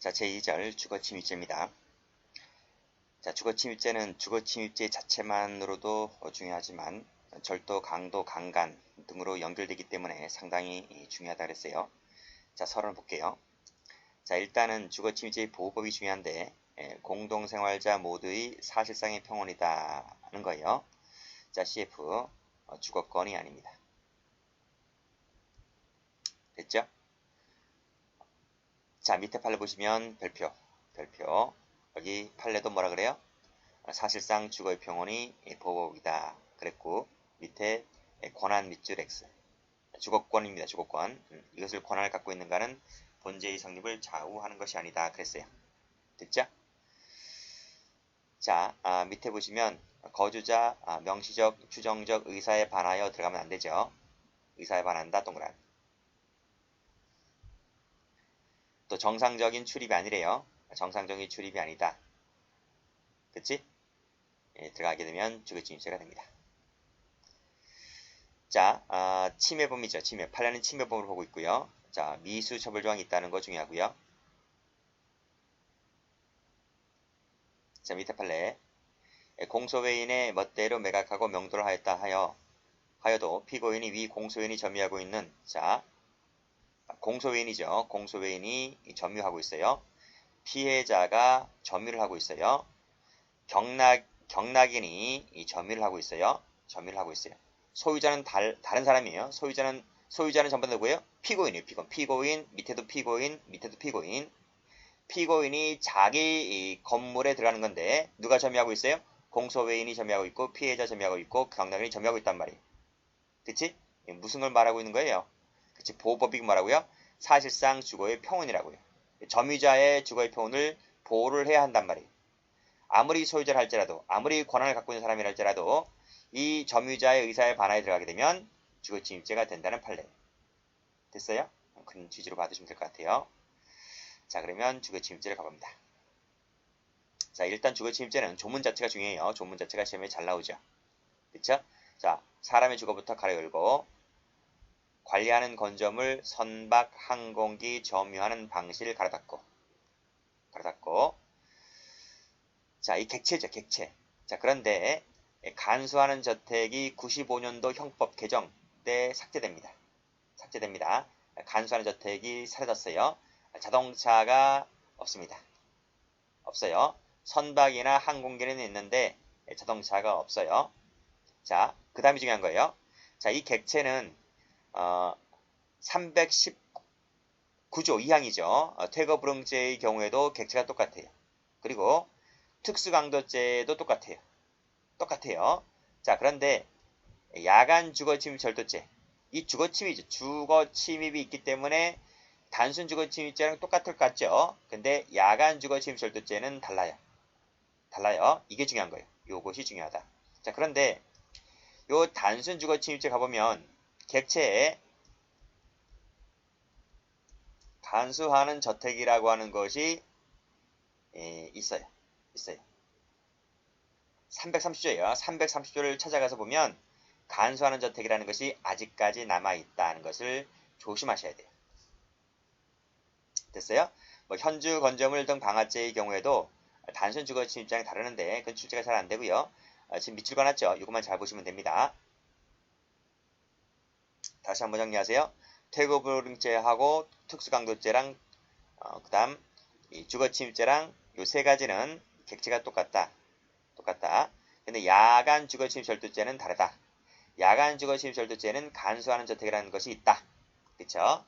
자, 제2절 주거침입죄입니다. 자, 주거침입죄는 주거침입죄 자체만으로도 중요하지만 절도, 강도, 강간 등으로 연결되기 때문에 상당히 중요하다 그랬어요. 자, 서론을 볼게요. 자, 일단은 주거침입죄의 보호법이 중요한데 공동생활자 모두의 사실상의 평온이다는 거예요. 자, CF 주거권이 아닙니다. 됐죠? 자, 밑에 판례 보시면 별표 여기 판례도 뭐라 그래요? 사실상 주거의 평온이 보호법이다 그랬고 밑에 권한 밑줄 X 주거권입니다. 주거권. 이것을 권한을 갖고 있는가는 본죄의 성립을 좌우하는 것이 아니다 그랬어요. 됐죠? 자, 밑에 보시면 거주자 명시적 추정적 의사에 반하여 들어가면 안 되죠. 의사에 반한다 동그란. 또 정상적인 출입이 아니래요. 정상적인 출입이 아니다. 그치? 들어가게 되면 주거침입죄가 됩니다. 자, 침해범이죠. 침해. 판례는 침해범으로 보고 있고요. 자, 미수 처벌 조항이 있다는 거 중요하고요. 자, 밑에 판례. 공소외인의 멋대로 매각하고 명도를 하였다 하여도 피고인이 위 공소외인이 점유하고 있는 자, 공소외인이죠. 공소외인이 점유하고 있어요. 피해자가 점유를 하고 있어요. 경락인이 점유를 하고 있어요. 점유를 하고 있어요. 소유자는 다른 사람이에요. 소유자는 전부 다 누구예요? 피고인이에요. 피고인, 밑에도 피고인, 밑에도 피고인. 피고인이 자기 건물에 들어가는 건데 누가 점유하고 있어요? 공소외인이 점유하고 있고 피해자 점유하고 있고 경락인이 점유하고 있단 말이에요. 그치? 무슨 걸 말하고 있는 거예요? 그치? 보호법이 말하고요. 사실상 주거의 평온이라고요. 점유자의 주거의 평온을 보호를 해야 한단 말이에요. 아무리 소유자를 할지라도 아무리 권한을 갖고 있는 사람이라 할지라도 이 점유자의 의사에 반하에 들어가게 되면 주거침입죄가 된다는 판례. 됐어요? 그런 취지로 받으시면 될 것 같아요. 자, 그러면 주거침입죄를 가봅니다. 자, 일단 주거침입죄는 조문 자체가 중요해요. 조문 자체가 시험에 잘 나오죠. 그쵸? 자, 사람의 주거부터 가로 열고 관리하는 건조물 선박 항공기 점유하는 방실을 가로 닫고 자, 이 객체죠. 객체. 자, 그런데 간수하는 저택이 95년도 형법 개정 때 삭제됩니다. 간수하는 저택이 사라졌어요. 자동차가 없습니다. 없어요. 선박이나 항공기는 있는데 자동차가 없어요. 자, 그 다음이 중요한 거예요. 자, 이 객체는 319조 2항이죠. 퇴거불응죄의 경우에도 객체가 똑같아요. 그리고 특수강도죄도 똑같아요. 자, 그런데 야간 주거침입 절도죄. 이 주거침입이죠. 주거침입이 있기 때문에 단순 주거침입죄랑 똑같을 것 같죠? 근데 야간 주거침입 절도죄는 달라요. 이게 중요한 거예요. 요것이 중요하다. 자, 그런데 요 단순 주거침입죄 가보면 객체에 간수하는 저택이라고 하는 것이 있어요. 330조예요. 330조를 찾아가서 보면 간수하는 저택이라는 것이 아직까지 남아있다는 것을 조심하셔야 돼요. 됐어요? 뭐 현주, 건조물 등 방화죄의 경우에도 단순 주거침입죄랑 다르는데 그건 출제가 잘 안되고요. 지금 밑줄 그어놨죠? 이것만 잘 보시면 됩니다. 다시 한번 정리하세요. 퇴거불응죄하고 특수강도죄랑 그 다음 주거침입죄랑 요 세 가지는 객체가 똑같다. 근데 야간 주거침입 절도죄는 다르다. 야간 주거침입 절도죄는 간수하는 저택이라는 것이 있다. 그쵸?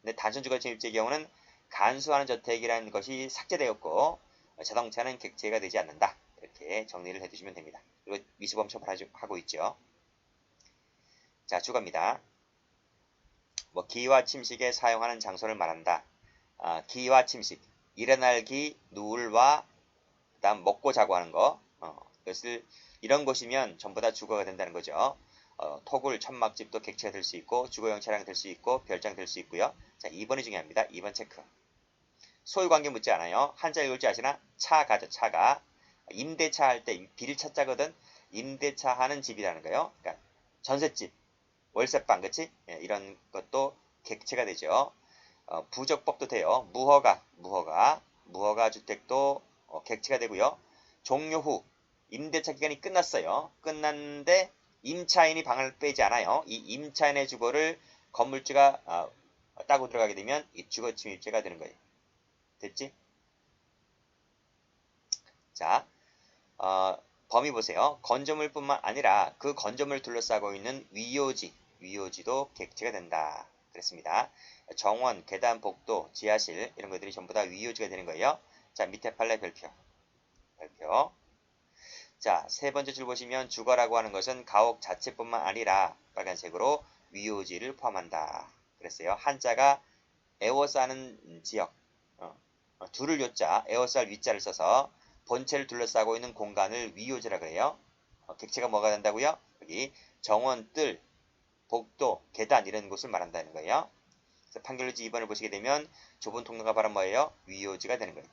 근데 단순 주거침입죄의 경우는 간수하는 저택이라는 것이 삭제되었고 자동차는 객체가 되지 않는다. 이렇게 정리를 해두시면 됩니다. 그리고 미수범 처벌하고 있죠. 자, 주거입니다. 뭐 기와 침식에 사용하는 장소를 말한다. 기와 침식, 일어날 기, 누울와 그다음 먹고 자고 하는 거. 그것을 이런 곳이면 전부 다 주거가 된다는 거죠. 토굴, 천막집도 객체가 될 수 있고 주거용 차량이 될 수 있고 별장 될 수 있고요. 자, 2번이 중요합니다. 2번 체크. 소유관계 묻지 않아요. 한자 읽을 줄 아시나? 차가죠. 차가. 임대차 할 때 빌차자거든. 임대차 하는 집이라는 거예요. 그러니까 전셋집, 월세방, 그치? 이런 것도 객체가 되죠. 부적법도 돼요. 무허가. 무허가 주택도 객지가 되고요. 종료 후 임대차 기간이 끝났어요. 끝났는데 임차인이 방을 빼지 않아요. 이 임차인의 주거를 건물주가 따고 들어가게 되면 이 주거 침입죄가 되는 거예요. 됐지? 자, 범위 보세요. 건조물뿐만 아니라 그 건조물을 둘러싸고 있는 위요지도 객지가 된다. 그랬습니다. 정원, 계단, 복도, 지하실 이런 것들이 전부 다 위요지가 되는 거예요. 자, 밑에 판례 별표. 자, 세 번째 줄 보시면 주거라고 하는 것은 가옥 자체뿐만 아니라 빨간색으로 위요지를 포함한다. 그랬어요. 한자가 에워싸는 지역, 둘을 요자, 에워쌀 위자를 써서 본체를 둘러싸고 있는 공간을 위요지라 그래요. 객체가 뭐가 된다고요? 여기 정원, 뜰, 복도, 계단 이런 곳을 말한다는 거예요. 그래서 판결루지 2번을 보시게 되면 좁은 통로가 바로 뭐예요? 위요지가 되는 거예요.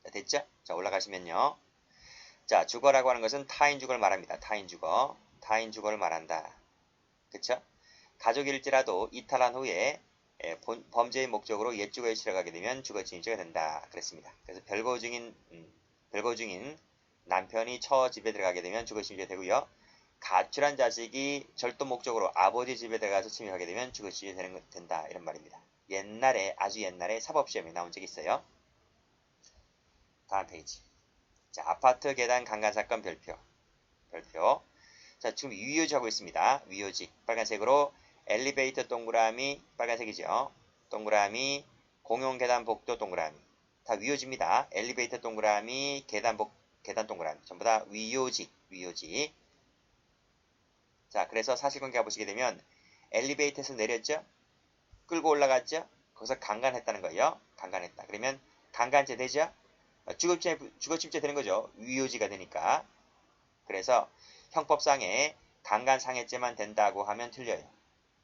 자, 됐죠? 자, 올라가시면요. 자, 주거라고 하는 것은 타인 주거를 말합니다. 타인 주거를 말한다. 그쵸? 가족일지라도 이탈한 후에 범죄의 목적으로 옛 주거에 실어가게 되면 주거 침입죄가 된다. 그랬습니다. 그래서 별거 중인 남편이 처 집에 들어가게 되면 주거 침입죄가 되고요. 가출한 자식이 절도 목적으로 아버지 집에 들어가서 침입하게 되면 주거 침입죄가 된다. 이런 말입니다. 아주 옛날에 사법시험에 나온 적이 있어요. 다음 페이지. 자, 아파트 계단 강간 사건 별표. 자, 지금 위요지 하고 있습니다. 위요지. 빨간색으로 엘리베이터 동그라미, 빨간색이죠. 동그라미, 공용 계단 복도 동그라미. 다 위요지입니다. 엘리베이터 동그라미, 계단 동그라미. 전부 다 위요지. 자, 그래서 사실관계 보시게 되면 엘리베이터에서 내렸죠? 끌고 올라갔죠? 거기서 강간했다는 거예요. 강간했다. 그러면 강간죄 되죠? 주거침입죄 되는 거죠. 위요지가 되니까. 그래서 형법상에 강간상해죄만 된다고 하면 틀려요.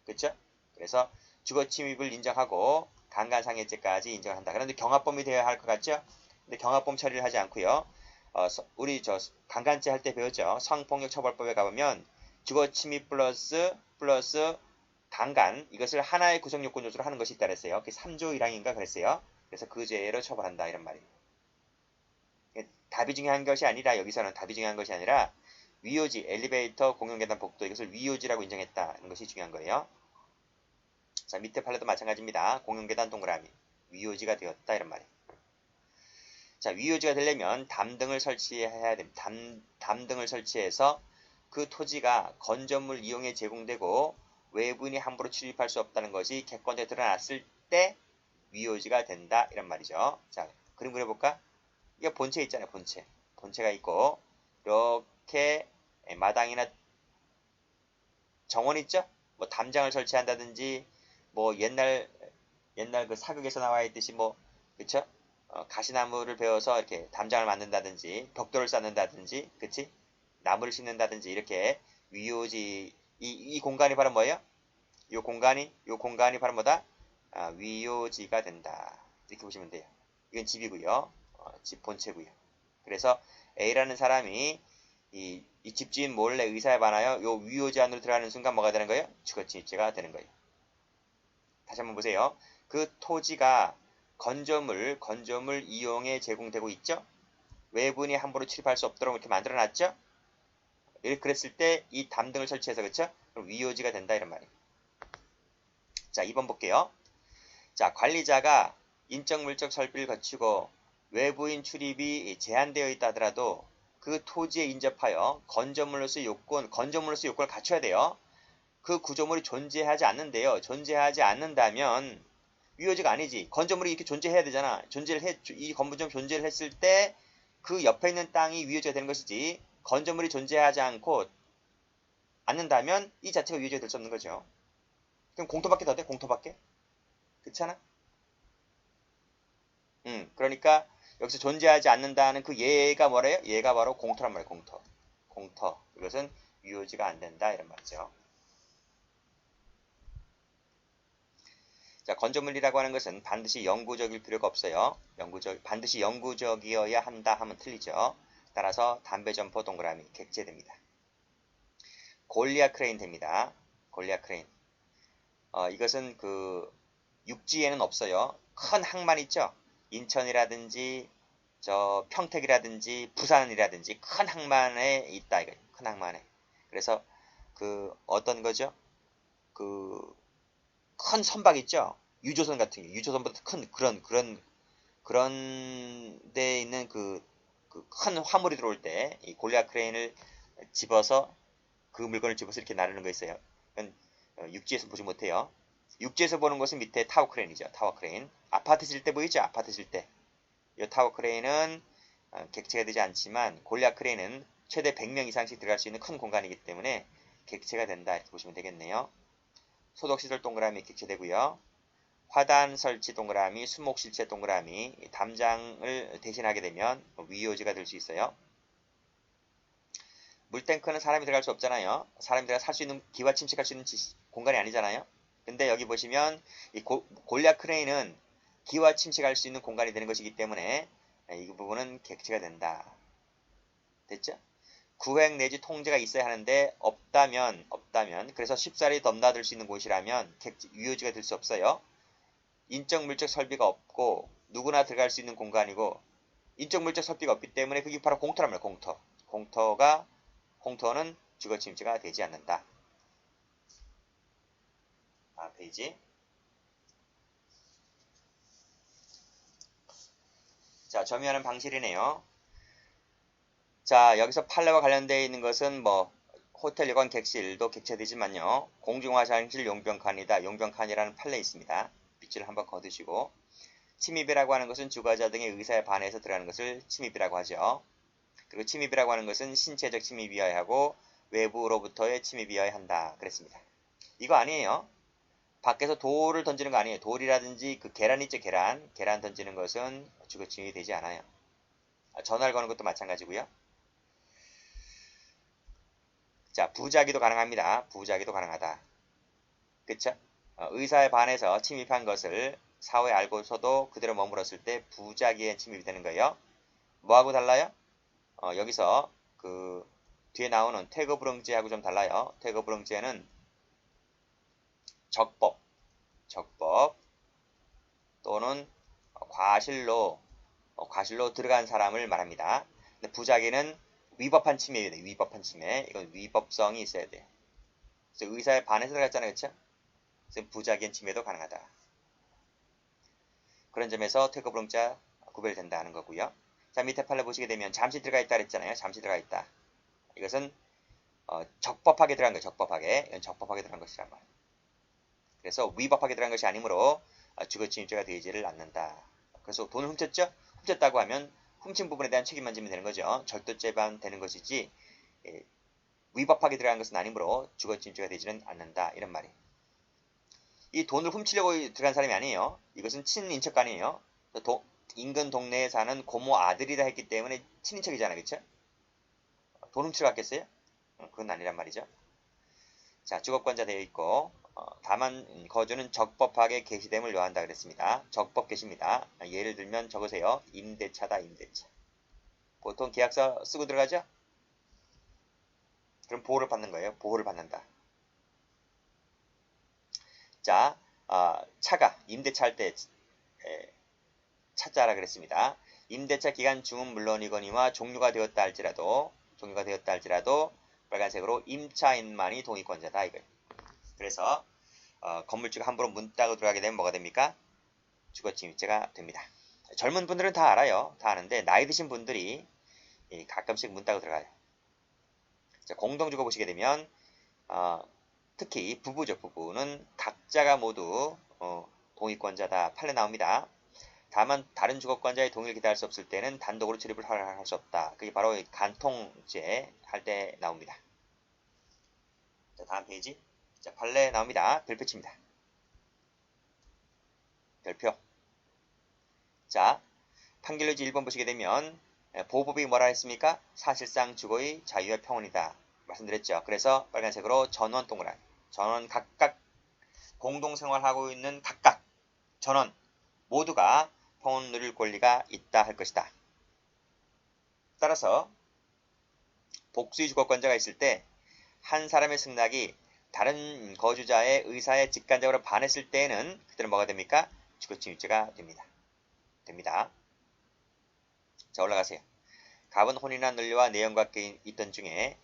그렇죠? 그래서 주거침입을 인정하고 강간상해죄까지 인정한다. 그런데 경합범이 되어야 할 것 같죠? 근데 경합범 처리를 하지 않고요. 우리 강간죄 할 때 배웠죠? 성폭력처벌법에 가보면 주거침입 플러스 강간 이것을 하나의 구성요건 조수로 하는 것이 있다 그랬어요. 그게 3조 1항인가 그랬어요. 그래서 그 죄로 처벌한다 이런 말이에요. 답이 중요한 것이 아니라 여기서는 답이 중요한 것이 아니라 위요지, 엘리베이터, 공용계단, 복도 이것을 위요지라고 인정했다는 것이 중요한 거예요. 자, 밑에 판례도 마찬가지입니다. 공용계단 동그라미 위요지가 되었다 이런 말이에요. 자, 위요지가 되려면 담등을 설치해야 됩니다. 담등을 설치해서 그 토지가 건전물 이용에 제공되고 외부인이 함부로 출입할 수 없다는 것이 객관적으로 드러났을 때 위요지가 된다 이런 말이죠. 자, 그림 그려볼까? 이거 본체 있잖아요. 본체가 있고 이렇게 마당이나 정원 있죠? 뭐 담장을 설치한다든지 뭐 옛날 그 사극에서 나와 있듯이 뭐 그쵸? 가시나무를 베어서 이렇게 담장을 만든다든지 벽돌을 쌓는다든지 그치? 나무를 심는다든지 이렇게 위요지 이 공간이 바로 뭐예요? 요 공간이 바로 뭐다? 위요지가 된다. 이렇게 보시면 돼요. 이건 집이고요. 집 본체고요. 그래서 A라는 사람이 이 집주인 몰래 의사에 반하여 요 위요지 안으로 들어가는 순간 뭐가 되는 거예요? 주거침입죄가 되는 거예요. 다시 한번 보세요. 그 토지가 건조물 이용에 제공되고 있죠? 외부인이 함부로 출입할 수 없도록 이렇게 만들어놨죠? 이렇게 그랬을 때 이 담등을 설치해서 그렇죠? 그럼 위요지가 된다 이런 말이에요. 자, 2번 볼게요. 자, 관리자가 인적 물적 설비를 갖추고 외부인 출입이 제한되어 있다 하더라도 그 토지에 인접하여 건조물로서의 요건을 갖춰야 돼요. 그 구조물이 존재하지 않는데요. 존재하지 않는다면 위요지가 아니지. 건조물이 이렇게 존재해야 되잖아. 이 건물점 존재를 했을 때 그 옆에 있는 땅이 위요지가 되는 것이지. 건조물이 존재하지 않는다면 이 자체가 위요지가 될 수 없는 거죠. 그럼 공터밖에 더 돼? 공터밖에? 그렇잖아? 그러니까 여기서 존재하지 않는다는 그 얘가 뭐래요? 얘가 바로 공터란 말이에요. 공터. 이것은 위요지가 안 된다 이런 말이죠. 자, 건조물이라고 하는 것은 반드시 영구적일 필요가 없어요. 반드시 영구적이어야 한다 하면 틀리죠. 따라서 담배 점포 동그라미 객체됩니다. 골리아 크레인 됩니다. 골리아 크레인. 이것은 그 육지에는 없어요. 큰 항만 있죠. 인천이라든지 저 평택이라든지 부산이라든지 큰 항만에 있다 이거. 큰 항만에. 그래서 그 어떤 거죠? 그 큰 선박 있죠. 유조선 같은 게 유조선보다 큰 그런 데 있는 그 큰 화물이 들어올 때 이 골리앗 크레인을 집어서 그 물건을 집어서 이렇게 나르는 거 있어요. 그건 육지에서 보지 못해요. 육지에서 보는 것은 밑에 타워 크레인이죠. 타워 크레인. 아파트 질 때 보이죠? 아파트 질 때. 이 타워 크레인은 객체가 되지 않지만 골리앗 크레인은 최대 100명 이상씩 들어갈 수 있는 큰 공간이기 때문에 객체가 된다 이렇게 보시면 되겠네요. 소독시설 동그라미 객체되고요. 화단 설치 동그라미, 수목실체 동그라미, 담장을 대신하게 되면 위요지가 될 수 있어요. 물탱크는 사람이 들어갈 수 없잖아요. 사람이 들어가 살 수 있는, 기와 침식할 수 있는 공간이 아니잖아요. 근데 여기 보시면 이 골리앗 크레인은 기와 침식할 수 있는 공간이 되는 것이기 때문에 이 부분은 객체가 된다. 됐죠? 구획 내지 통제가 있어야 하는데 없다면 그래서 쉽사리 넘나들 수 있는 곳이라면 유효지가 될 수 없어요. 인적 물적 설비가 없고 누구나 들어갈 수 있는 공간이고 인적 물적 설비가 없기 때문에 그게 바로 공터랍니다. 공터는 주거 침입지가 되지 않는다. 다음 페이지. 자, 점유하는 방식이네요. 자, 여기서 판례와 관련되어 있는 것은 뭐 호텔, 여관, 객실도 객체되지만요. 공중화장실 용병칸이다. 용병칸이라는 판례 있습니다. 빗줄을 한번 거두시고 침입이라고 하는 것은 주거자 등의 의사에 반해서 들어가는 것을 침입이라고 하죠. 그리고 침입이라고 하는 것은 신체적 침입이어야 하고 외부로부터의 침입이어야 한다. 그랬습니다. 이거 아니에요. 밖에서 돌을 던지는 거 아니에요. 돌이라든지 그 계란 있죠. 계란 던지는 것은 주거 침입이 되지 않아요. 전화를 거는 것도 마찬가지고요. 자, 부작위도 가능합니다. 부작위도 가능하다. 그쵸? 의사에 반해서 침입한 것을 사후에 알고서도 그대로 머물었을 때 부작위에 침입이 되는 거예요. 뭐하고 달라요? 여기서 그 뒤에 나오는 퇴거불응죄하고 좀 달라요. 퇴거불응죄는 적법 또는 과실로 들어간 사람을 말합니다. 근데 부작위는 위법한 침해입니다. 위법한 침해. 이건 위법성이 있어야 돼. 그래서 의사에 반해서 들어갔잖아요. 그쵸? 그래서 부작위한 침해도 가능하다. 그런 점에서 퇴거불응죄 구별된다는 거고요. 자, 밑에 판례 보시게 되면 잠시 들어가 있다 그랬잖아요. 잠시 들어가 있다. 이것은 적법하게 들어간 거예요. 적법하게. 이건 적법하게 들어간 것이란 말. 그래서 위법하게 들어간 것이 아니므로 주거침입죄가 되지를 않는다. 그래서 돈을 훔쳤죠? 훔쳤다고 하면 훔친 부분에 대한 책임만 지면 되는 거죠. 절도죄만 되는 것이지 위법하게 들어간 것은 아니므로 주거침입죄가 되지는 않는다. 이런 말이에요. 이 돈을 훔치려고 들어간 사람이 아니에요. 이것은 친인척간이에요. 인근 동네에 사는 고모 아들이라 했기 때문에 친인척이잖아요. 그쵸? 돈 훔치러 갔겠어요? 그건 아니란 말이죠. 자, 주거권자 되어 있고 다만 거주는 적법하게 개시됨을 요한다 그랬습니다. 적법 개시입니다. 예를 들면 적으세요. 임대차다. 임대차. 보통 계약서 쓰고 들어가죠? 그럼 보호를 받는 거예요. 보호를 받는다. 자, 차가 임대차 할 때 차자라 그랬습니다. 임대차 기간 중은 물론이거니와 종료가 되었다 할지라도 빨간색으로 임차인만이 동의권자다 이거예요. 그래서 건물주가 함부로 문 따고 들어가게 되면 뭐가 됩니까? 주거침입죄가 됩니다. 젊은 분들은 다 알아요. 다 아는데 나이 드신 분들이 가끔씩 문 따고 들어가요. 자, 공동주거 보시게 되면 특히 부부죠. 부부는 각자가 모두 동의권자다. 판례 나옵니다. 다만 다른 주거권자의 동의를 기다릴 수 없을 때는 단독으로 출입을 허락할 수 없다. 그게 바로 간통죄 할 때 나옵니다. 자, 다음 페이지. 자, 판례 나옵니다. 별표 칩니다. 별표. 자, 판결유지 1번 보시게 되면 보호법이 뭐라 했습니까? 사실상 주거의 자유와 평온이다. 말씀드렸죠. 그래서 빨간색으로 전원 동그라미. 전원 각각 공동생활하고 있는 각각 전원 모두가 평온 누릴 권리가 있다 할 것이다. 따라서 복수의 주거권자가 있을 때 한 사람의 승낙이 다른 거주자의 의사에 직간접으로 반했을 때에는 그때는 뭐가 됩니까? 주거침입죄가 됩니다. 자, 올라가세요. 갑은 혼인한 을려와 내연과 함께 있던 중에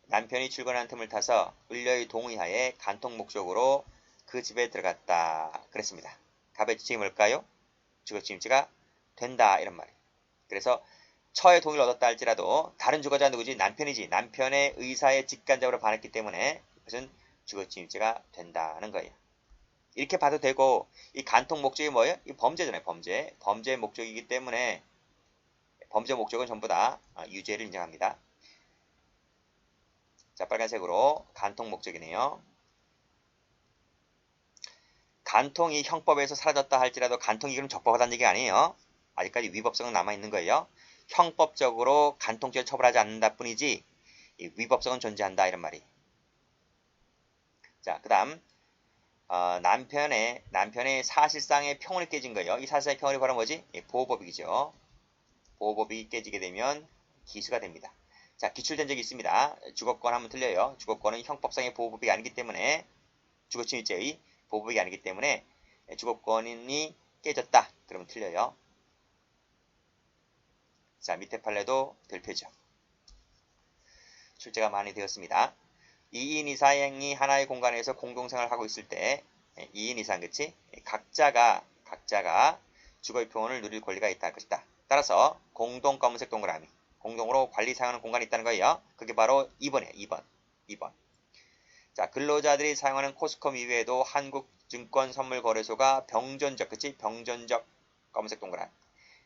남편이 출근한 틈을 타서 을려의 동의하에 간통 목적으로 그 집에 들어갔다. 그랬습니다. 갑의 주장이 뭘까요? 주거침입죄가 된다. 이런 말이에요. 그래서 처의 동의를 얻었다 할지라도 다른 주거자는 누구지? 남편이지. 남편의 의사에 직간접으로 반했기 때문에 이것은 주거침입죄가 된다는 거예요. 이렇게 봐도 되고 이 간통 목적이 뭐예요? 이 범죄잖아요. 범죄의 목적이기 때문에 범죄 목적은 전부 다 유죄를 인정합니다. 자, 빨간색으로 간통 목적이네요. 간통이 형법에서 사라졌다 할지라도 간통이 그럼 적법하다는 얘기가 아니에요. 아직까지 위법성은 남아있는 거예요. 형법적으로 간통죄를 처벌하지 않는다 뿐이지 이 위법성은 존재한다 이런 말이. 자, 그 다음 남편의 사실상의 평온이 깨진 거예요. 이 사실상의 평온이 바로 뭐지? 보호법이죠. 보호법이 깨지게 되면 기수가 됩니다. 자, 기출된 적이 있습니다. 주거권 하면 틀려요. 주거권은 형법상의 보호법이 아니기 때문에 주거침입죄의 보호법이 아니기 때문에 주거권이 깨졌다. 그러면 틀려요. 자, 밑에 판례도 될표죠. 출제가 많이 되었습니다. 2인 이상이 하나의 공간에서 공동생활을 하고 있을 때 2인 이상 그치? 각자가 주거의 평온을 누릴 권리가 있다 할 것이다. 따라서 공동 검은색 동그라미 공동으로 관리 사용하는 공간이 있다는 거예요. 그게 바로 2번이에요. 2번. 자, 근로자들이 사용하는 코스컴 이외에도 한국증권선물거래소가 병존적 그치? 병존적 검은색 동그라미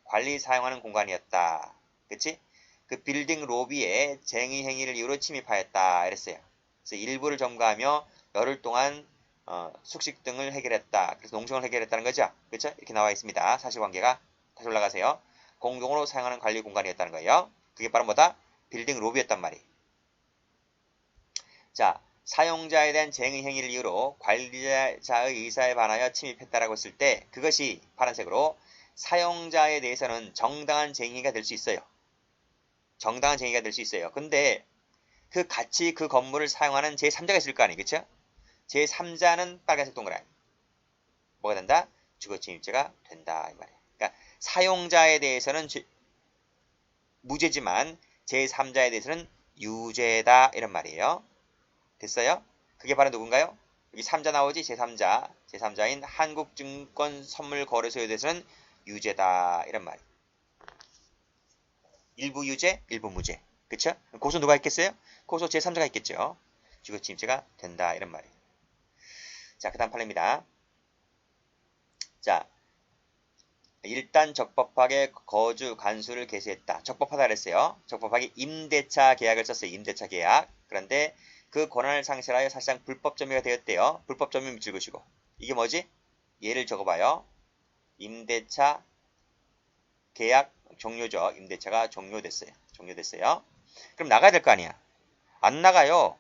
관리 사용하는 공간이었다. 그치? 그 빌딩 로비에 쟁의 행위를 이유로 침입하였다. 이랬어요. 그래서 일부를 점거하며 열흘 동안 숙식 등을 해결했다. 그래서 농성을 해결했다는 거죠. 그렇죠? 이렇게 나와 있습니다. 사실관계가. 다시 올라가세요. 공동으로 사용하는 관리 공간이었다는 거예요. 그게 바로 뭐다? 빌딩 로비였단 말이에요. 자, 사용자에 대한 쟁의 행위를 이유로 관리자의 의사에 반하여 침입했다라고 했을 때 그것이 파란색으로 사용자에 대해서는 정당한 쟁의가 될 수 있어요. 정당한 쟁의가 될 수 있어요. 근데 그 같이 그 건물을 사용하는 제3자가 있을 거 아니에요. 그쵸? 제3자는 빨간색 동그라미. 뭐가 된다? 주거침입죄가 된다. 이 말이에요. 그러니까 사용자에 대해서는 무죄지만 제3자에 대해서는 유죄다. 이런 말이에요. 됐어요? 그게 바로 누군가요? 여기 3자 나오지? 제3자인 한국증권선물거래소에 대해서는 유죄다. 이런 말이에요. 일부 유죄, 일부 무죄. 그쵸? 고소 누가 있겠어요? 고소 제3자가 있겠죠. 주거침입죄가 된다. 이런 말이에요. 자, 그 다음 판례입니다. 자, 일단 적법하게 거주 간수를 개시했다. 적법하다 그랬어요. 적법하게 임대차 계약을 썼어요. 임대차 계약. 그런데 그 권한을 상실하여 사실상 불법 점유가 되었대요. 불법 점유 밑줄 그시고. 이게 뭐지? 예를 적어봐요. 임대차 계약 종료죠. 임대차가 종료됐어요. 그럼 나가야 될 거 아니야. 안 나가요.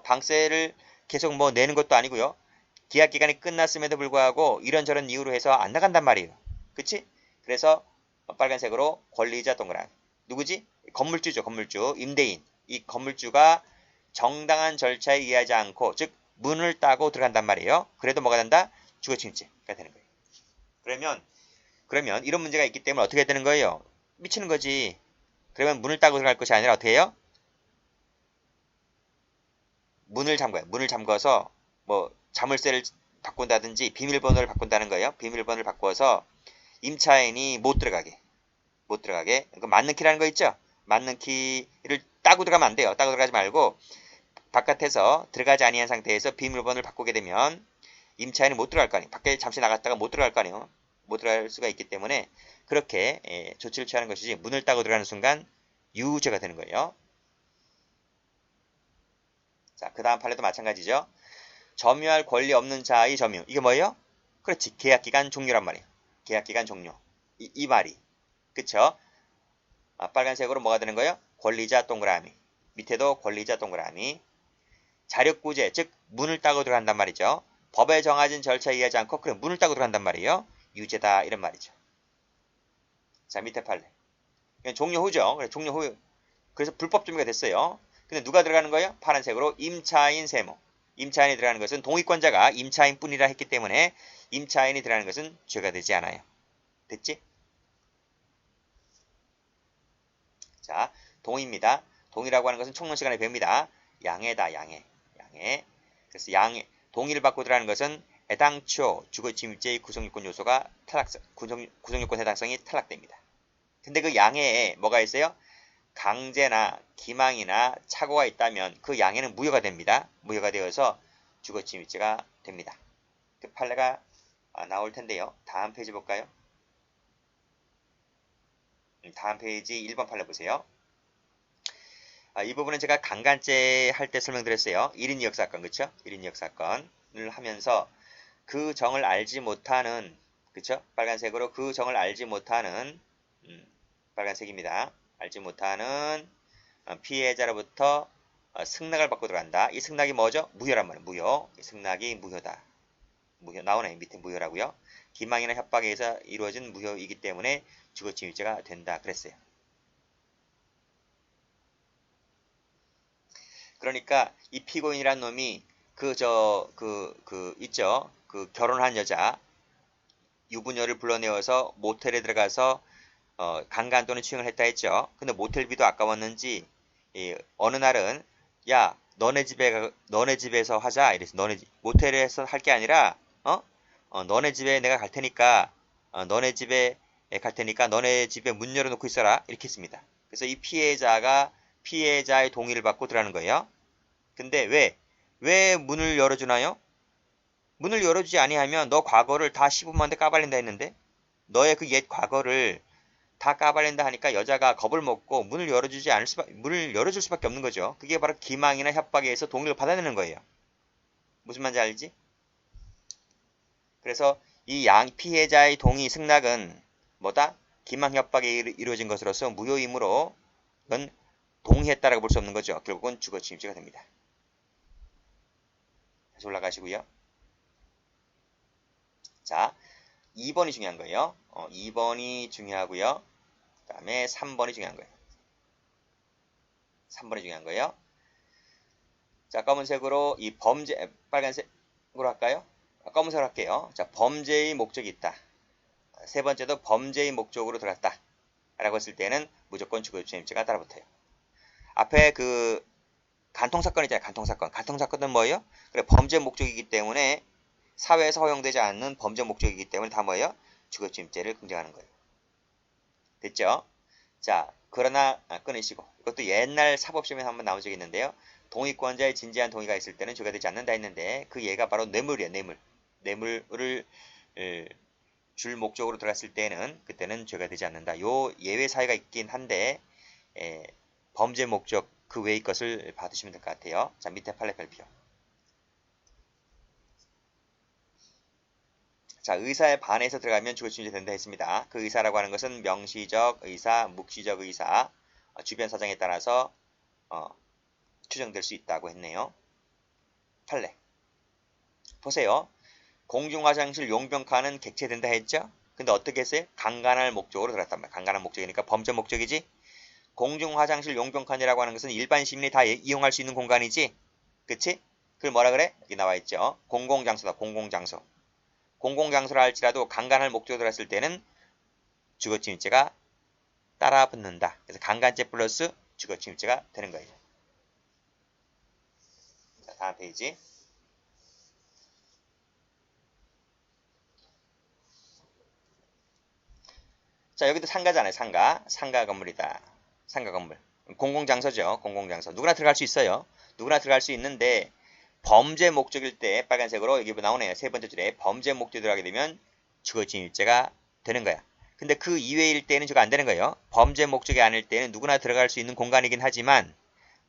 방세를 계속 뭐 내는 것도 아니고요. 계약 기간이 끝났음에도 불구하고 이런저런 이유로 해서 안 나간단 말이에요. 그치? 그래서 빨간색으로 권리자 동그라미. 누구지? 건물주죠. 건물주. 임대인. 이 건물주가 정당한 절차에 의하지 않고 즉 문을 따고 들어간단 말이에요. 그래도 뭐가 된다? 주거침입죄가 되는 거예요. 그러면 이런 문제가 있기 때문에 어떻게 되는 거예요? 미치는 거지. 그러면 문을 따고 들어갈 것이 아니라 어떻게 해요? 문을 잠궈요. 문을 잠궈서 뭐 자물쇠를 바꾼다든지 비밀번호를 바꾼다는 거예요. 비밀번호를 바꿔서 임차인이 못 들어가게. 그 맞는 키라는 거 있죠? 맞는 키를 따고 들어가면 안 돼요. 따고 들어가지 말고 바깥에서 들어가지 아니한 상태에서 비밀번호를 바꾸게 되면 임차인이 못 들어갈 거 아니에요. 밖에 잠시 나갔다가 못 들어갈 거 아니에요. 못 들어갈 수가 있기 때문에 그렇게 조치를 취하는 것이지 문을 따고 들어가는 순간 유죄가 되는 거예요. 자, 그 다음 판례도 마찬가지죠. 점유할 권리 없는 자의 점유. 이게 뭐예요? 그렇지. 계약기간 종료란 말이에요. 계약기간 종료. 이 말이. 그쵸? 빨간색으로 뭐가 되는 거예요? 권리자 동그라미. 밑에도 권리자 동그라미. 자력구제, 즉 문을 따고 들어간단 말이죠. 법에 정해진 절차에 의하지 않고 그래 문을 따고 들어간단 말이에요. 유죄다 이런 말이죠. 자, 밑에 판례. 종료 후죠. 그래, 종료 후. 그래서 불법 점유가 됐어요. 근데 누가 들어가는 거예요? 파란색으로 임차인 세무. 임차인이 들어가는 것은 동의권자가 임차인뿐이라 했기 때문에 임차인이 들어가는 것은 죄가 되지 않아요. 됐지? 자, 동의입니다. 동의라고 하는 것은 총론 시간에 배웁니다. 양해다, 양해. 양해. 그래서 양해, 동의를 받고 들어가는 것은 애당초 주거침입죄의 구성요건 요소가 구성요건 해당성이 탈락됩니다. 근데 그 양해에 뭐가 있어요? 강제나 기망이나 착오가 있다면 그 양해는 무효가 됩니다. 무효가 되어서 주거침입죄가 됩니다. 그 판례가 나올 텐데요. 다음 페이지 볼까요? 다음 페이지 1번 판례 보세요. 이 부분은 제가 강간죄 할 때 설명드렸어요. 1인 2역 사건, 그쵸? 1인 2역 사건을 하면서 그 정을 알지 못하는, 그쵸? 빨간색으로 그 정을 알지 못하는, 빨간색입니다. 알지 못하는 피해자로부터 승낙을 받고 들어간다. 이 승낙이 뭐죠? 무효란 말이에요. 무효. 이 승낙이 무효다. 무효 나오네. 밑에 무효라고요. 기망이나 협박에 의해서 이루어진 무효이기 때문에 주거침입죄가 된다. 그랬어요. 그러니까 이 피고인이란 놈이 있죠. 그 결혼한 여자 유부녀를 불러내어서 모텔에 들어가서 강간 또는 추행을 했다 했죠. 근데 모텔비도 아까웠는지 어느 날은 야 너네 집에서 하자 이래서 모텔에서 할 게 아니라 너네 집에 내가 갈 테니까 너네 집에 갈 테니까 너네 집에 문 열어놓고 있어라 이렇게 했습니다. 그래서 이 피해자의 동의를 받고 들어가는 거예요. 근데 왜 문을 열어주나요? 문을 열어주지 아니하면 너 과거를 다 시부모한테 까발린다 했는데 너의 그 옛 과거를 다 까발린다 하니까 여자가 겁을 먹고 문을 열어줄 수밖에 없는 거죠. 그게 바로 기망이나 협박에 의해서 동의를 받아내는 거예요. 무슨 말인지 알지? 그래서 이 피해자의 동의 승낙은 뭐다? 기망 협박에 이루어진 것으로서 무효이므로 이건 동의했다라고 볼 수 없는 거죠. 결국은 주거침입죄가 됩니다. 다시 올라가시고요. 자, 2번이 중요한 거예요. 2번이 중요하고요. 그 다음에 3번이 중요한 거예요. 3번이 중요한 거예요. 자, 검은색으로 이 빨간색으로 할까요? 검은색으로 할게요. 자, 범죄의 목적이 있다. 세 번째도 범죄의 목적으로 들어갔다. 라고 했을 때는 무조건 주거침입죄가 따라붙어요. 앞에 그 간통사건 있잖아요. 간통사건. 간통사건은 뭐예요? 그래, 범죄 목적이기 때문에 사회에서 허용되지 않는 범죄 목적이기 때문에 다 뭐예요? 주거침입죄를 긍정하는 거예요. 됐죠? 자, 그러나 끊으시고 이것도 옛날 사법시험에 한번 나온 적이 있는데요. 동의권자의 진지한 동의가 있을 때는 죄가 되지 않는다 했는데 그 예가 바로 뇌물이에요. 뇌물을 줄 목적으로 들어갔을 때는 그때는 죄가 되지 않는다. 요 예외 사유가 있긴 한데 범죄 목적 그 외의 것을 받으시면 될 것 같아요. 자, 밑에 판례 발표. 자, 의사에 반해서 들어가면 주거침입죄 된다 했습니다. 그 의사라고 하는 것은 명시적 의사, 묵시적 의사, 주변 사정에 따라서 추정될 수 있다고 했네요. 판례. 보세요. 공중화장실 용병칸은 객체된다 했죠? 근데 어떻게 했어요? 강간할 목적으로 들어갔단 말이야. 강간할 목적이니까 범죄 목적이지? 공중화장실 용병칸이라고 하는 것은 일반 시민이 다 이용할 수 있는 공간이지? 그치? 그걸 뭐라 그래? 여기 나와 있죠. 공공장소다. 공공장소. 공공장소라 할지라도 강간할 목적으로 들어갔을 때는 주거침입죄가 따라 붙는다. 그래서 강간죄 플러스 주거침입죄가 되는 거예요. 자, 다음 페이지. 자, 여기도 상가잖아요. 상가 건물이다. 상가 건물. 공공장소죠. 공공장소. 누구나 들어갈 수 있어요. 누구나 들어갈 수 있는데 범죄 목적일 때 빨간색으로 여기 나오네요. 세 번째 줄에 범죄 목적이 들어가게 되면 주거침입죄가 되는 거야. 근데 그 이외일 때는 저거 안 되는 거예요. 범죄 목적이 아닐 때는 누구나 들어갈 수 있는 공간이긴 하지만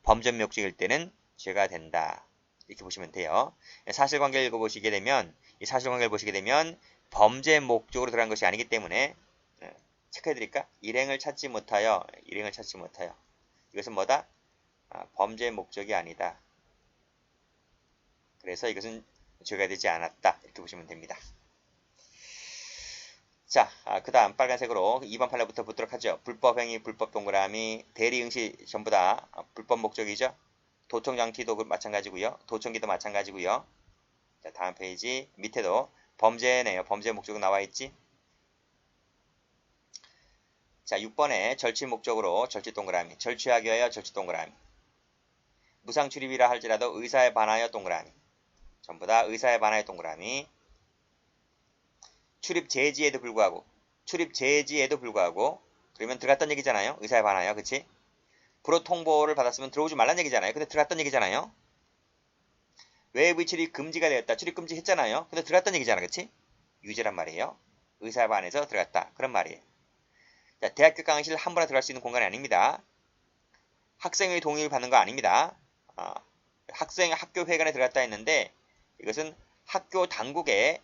범죄 목적일 때는 죄가 된다. 이렇게 보시면 돼요. 사실관계를 읽어보시게 되면 이 사실관계를 보시게 되면 범죄 목적으로 들어간 것이 아니기 때문에 체크해드릴까? 일행을 찾지 못하여 이것은 뭐다? 범죄 목적이 아니다. 그래서 이것은 죄가 되지 않았다. 이렇게 보시면 됩니다. 자, 그 다음 빨간색으로 2번 판례부터 보도록 하죠. 불법행위, 불법 동그라미, 대리응시 전부 다 불법 목적이죠. 도청장치도 마찬가지고요. 도청기도 마찬가지고요. 자, 다음 페이지 밑에도 범죄네요. 범죄 목적 나와 있지. 자, 6번에 절취 목적으로 절취 동그라미, 절취하기 위하여 절취 동그라미, 무상 출입이라 할지라도 의사에 반하여 동그라미, 전부 다 의사에 반하여 동그라미, 출입 제지에도 불구하고, 그러면 들어갔던 얘기잖아요. 의사에 반하여, 그치? 불호 통보를 받았으면 들어오지 말란 얘기잖아요. 근데 들어갔던 얘기잖아요. 외부의 출입 금지가 되었다. 출입 금지 했잖아요. 근데 들어갔던 얘기잖아, 그치? 유죄란 말이에요. 의사에 반해서 들어갔다. 그런 말이에요. 자, 대학교 강의실 한 번에 들어갈 수 있는 공간이 아닙니다. 학생의 동의를 받는 거 아닙니다. 학교 회관에 들어갔다 했는데 이것은 학교 당국이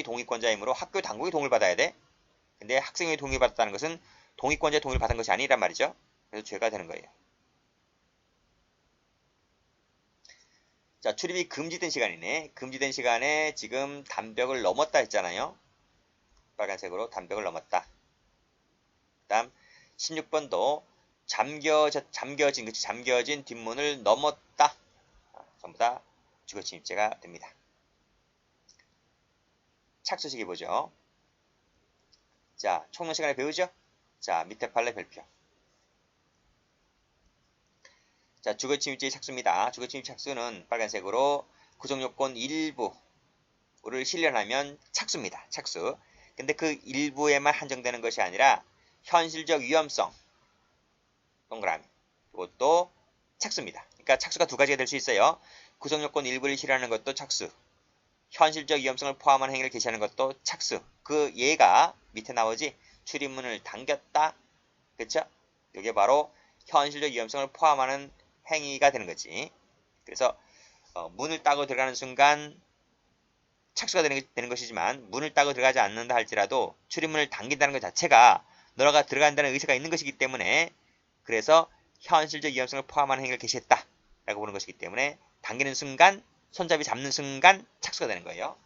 동의권자이므로 학교 당국이 동의를 받아야 돼. 근데 학생의 동의를 받았다는 것은 동의권자의 동의를 받은 것이 아니란 말이죠. 그래서 죄가 되는 거예요. 자, 출입이 금지된 시간이네. 금지된 시간에 지금 담벽을 넘었다 했잖아요. 빨간색으로 담벽을 넘었다. 그 다음 16번도 잠겨진 뒷문을 넘었다. 전부 다 주거침입죄가 됩니다. 착수식이 보죠. 자, 총론 시간에 배우죠? 자, 밑에 판례 별표. 자, 주거침입죄의 착수입니다. 주거침입 착수는 빨간색으로 구성요건 일부를 실현하면 착수입니다. 착수. 근데 그 일부에만 한정되는 것이 아니라 현실적 위험성, 동그라미. 이것도 착수입니다. 그러니까 착수가 두 가지가 될 수 있어요. 구성요건 일부를 실현하는 것도 착수. 현실적 위험성을 포함한 행위를 개시하는 것도 착수. 그 예가 밑에 나오지. 출입문을 당겼다. 그쵸? 이게 바로 현실적 위험성을 포함하는 행위가 되는 거지. 그래서 문을 따고 들어가는 순간 착수가 되는 것이지만 문을 따고 들어가지 않는다 할지라도 출입문을 당긴다는 것 자체가 너가 들어간다는 의사가 있는 것이기 때문에 그래서 현실적 위험성을 포함하는 행위를 개시했다 라고 보는 것이기 때문에 당기는 순간 손잡이 잡는 순간 착수가 되는 거예요.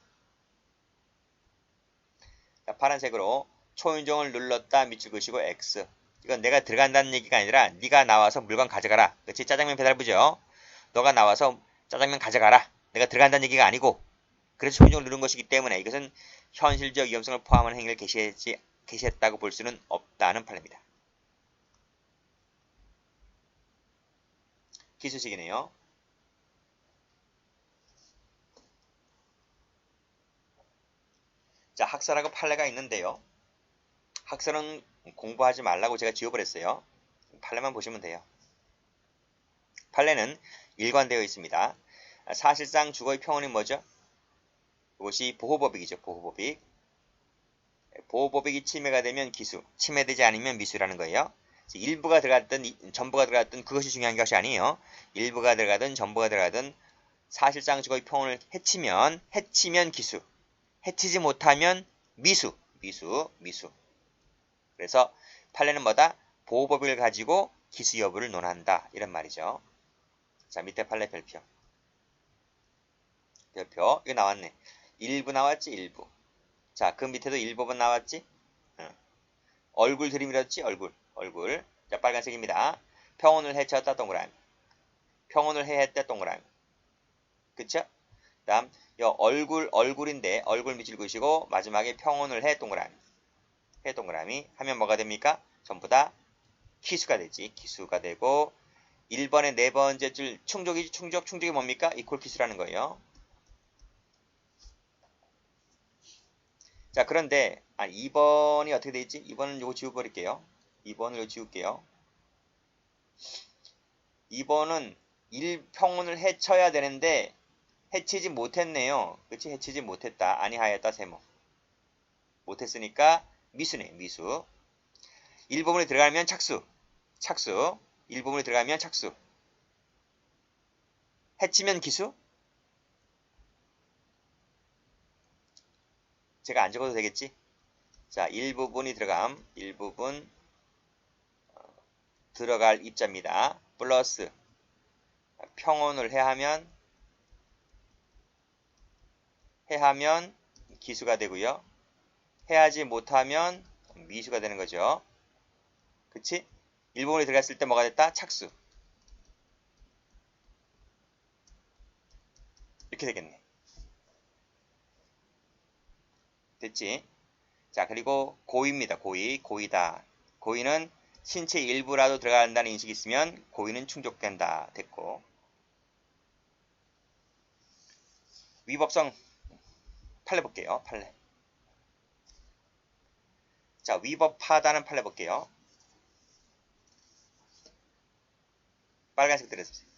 자, 파란색으로 초인종을 눌렀다 밑줄 그시고 X. 이건 내가 들어간다는 얘기가 아니라 네가 나와서 물건 가져가라. 그렇지? 짜장면 배달부죠. 너가 나와서 짜장면 가져가라. 내가 들어간다는 얘기가 아니고 그래서 초인종을 누른 것이기 때문에 이것은 현실적 위험성을 포함하는 행위를 개시했다고 볼 수는 없다는 판례입니다. 기술식이네요. 자, 학설하고 판례가 있는데요. 학설은 공부하지 말라고 제가 지워버렸어요. 판례만 보시면 돼요. 판례는 일관되어 있습니다. 사실상 주거의 평온이 뭐죠? 이것이 보호법익이죠. 보호법익. 보호법익이 침해가 되면 기수, 침해되지 않으면 미수라는 거예요. 일부가 들어갔든 전부가 들어갔든 그것이 중요한 것이 아니에요. 일부가 들어가든 전부가 들어가든 사실상 주거의 평온을 해치면 기수, 해치지 못하면 미수. 그래서 판례는 뭐다? 보호법을 가지고 기수 여부를 논한다. 이런 말이죠. 자, 밑에 판례 별표. 이거 나왔네. 일부 나왔지, 일부. 자, 그 밑에도 일부분 나왔지? 얼굴 들이밀었지, 얼굴. 자, 빨간색입니다. 평온을 해쳤다, 동그라미. 평온을 해했다, 동그라미. 그쵸? 그 다음, 얼굴인데, 얼굴 밑줄 그시고, 마지막에 평온을 해, 동그라미. 해, 동그라미. 하면 뭐가 됩니까? 전부 다 기수가 되지. 기수가 되고, 1번의 네 번째 줄, 충족이 뭡니까? 이퀄 기수라는 거예요. 자, 그런데, 2번이 어떻게 돼 있지? 2번은 요거 지워버릴게요. 2번을 요거 지울게요. 2번은 평온을 해쳐야 되는데, 해치지 못했네요. 그치? 해치지 못했다. 아니하였다, 세모. 못했으니까, 미수네, 미수. 일부분이 들어가면 착수. 일부분이 들어가면 착수. 해치면 기수? 제가 안 적어도 되겠지? 자, 일부분이 일부분 들어갈 입자입니다. 플러스 평온을 해하면 기수가 되고요. 해하지 못하면 미수가 되는 거죠. 그치? 일부분이 들어갔을 때 뭐가 됐다? 착수. 이렇게 되겠네. 됐지? 자, 그리고 고의입니다. 고의다. 고의는 신체 일부라도 들어간다는 인식이 있으면 고의는 충족된다. 됐고. 위법성 판례 볼게요. 판례. 자, 위법하다는 판례 볼게요. 빨간색 들어주세요.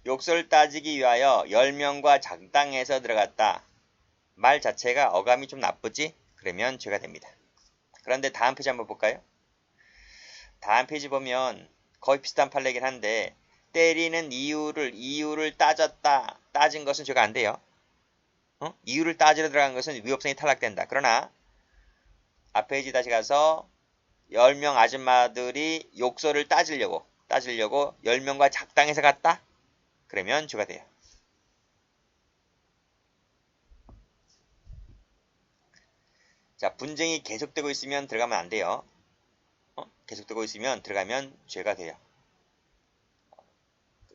욕설 따지기 위하여 10명과 작당해서 들어갔다. 말 자체가 어감이 좀 나쁘지? 그러면 죄가 됩니다. 그런데 다음 페이지 한번 볼까요? 다음 페이지 보면 거의 비슷한 판례긴 한데 때리는 이유를 따진 것은 죄가 안 돼요. 이유를 따지러 들어간 것은 위법성이 탈락된다. 그러나 앞 페이지 다시 가서 10명 아줌마들이 욕설을 따지려고 10명과 작당해서 갔다? 그러면 죄가 돼요. 자, 분쟁이 계속되고 있으면 들어가면 안 돼요. 계속되고 있으면 들어가면 죄가 돼요.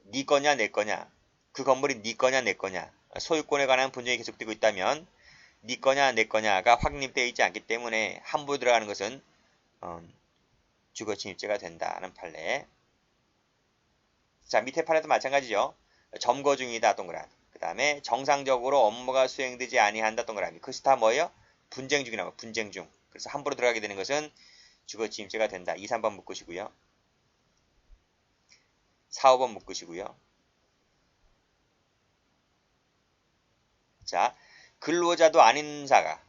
네 거냐 내 거냐, 그 건물이 네 거냐 내 거냐, 소유권에 관한 분쟁이 계속되고 있다면 네 거냐 내 거냐가 확립되어 있지 않기 때문에 함부로 들어가는 것은 주거침입죄가 된다는 판례. 자, 밑에 판례도 마찬가지죠. 점거 중이다 동그라미. 그 다음에 정상적으로 업무가 수행되지 아니한다 동그라미. 그것이 다 뭐예요? 분쟁 중이라고. 분쟁 중. 그래서 함부로 들어가게 되는 것은 주거침입죄가 된다. 2, 3번 묶으시고요. 4, 5번 묶으시고요. 자, 근로자도 아닌 자가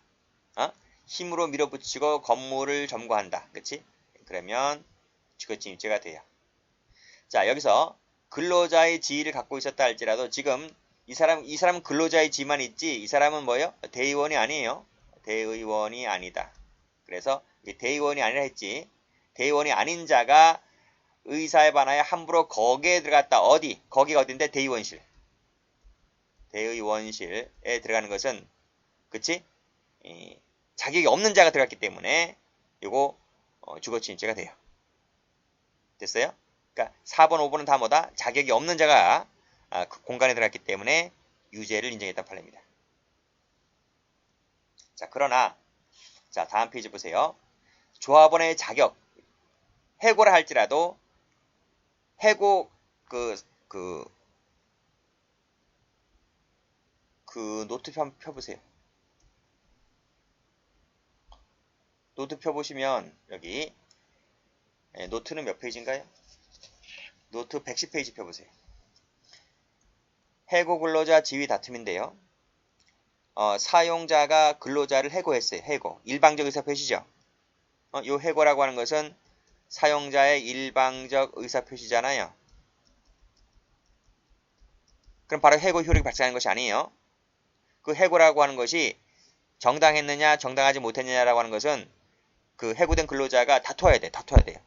힘으로 밀어붙이고 건물을 점거한다. 그치? 그러면 주거침입죄가 돼요. 자, 여기서 근로자의 지위를 갖고 있었다 할지라도 지금 이 사람은 근로자의 지위만 있지 이 사람은 뭐예요? 대의원이 아니에요. 대의원이 아니다. 그래서 대의원이 아니라 했지. 대의원이 아닌 자가 의사에 반하여 함부로 거기에 들어갔다. 어디? 거기가 어딘데? 대의원실. 대의원실에 들어가는 것은 그치? 자격이 없는 자가 들어갔기 때문에 이거 주거침입죄가 돼요. 됐어요? 그러니까 4번, 5번은 다 뭐다? 자격이 없는 자가 그 공간에 들어갔기 때문에 유죄를 인정했단 판례입니다. 자, 그러나 자, 다음 페이지 보세요. 조합원의 자격 해고를 할지라도 해고 그 노트 펴보세요. 노트 펴보시면 여기 노트는 몇 페이지인가요? 노트 110페이지 펴보세요. 해고 근로자 지위 다툼인데요. 사용자가 근로자를 해고했어요. 해고. 일방적 의사 표시죠. 이 해고라고 하는 것은 사용자의 일방적 의사 표시잖아요. 그럼 바로 해고 효력이 발생하는 것이 아니에요. 그 해고라고 하는 것이 정당했느냐 정당하지 못했느냐라고 하는 것은 그 해고된 근로자가 다퉈야 돼요.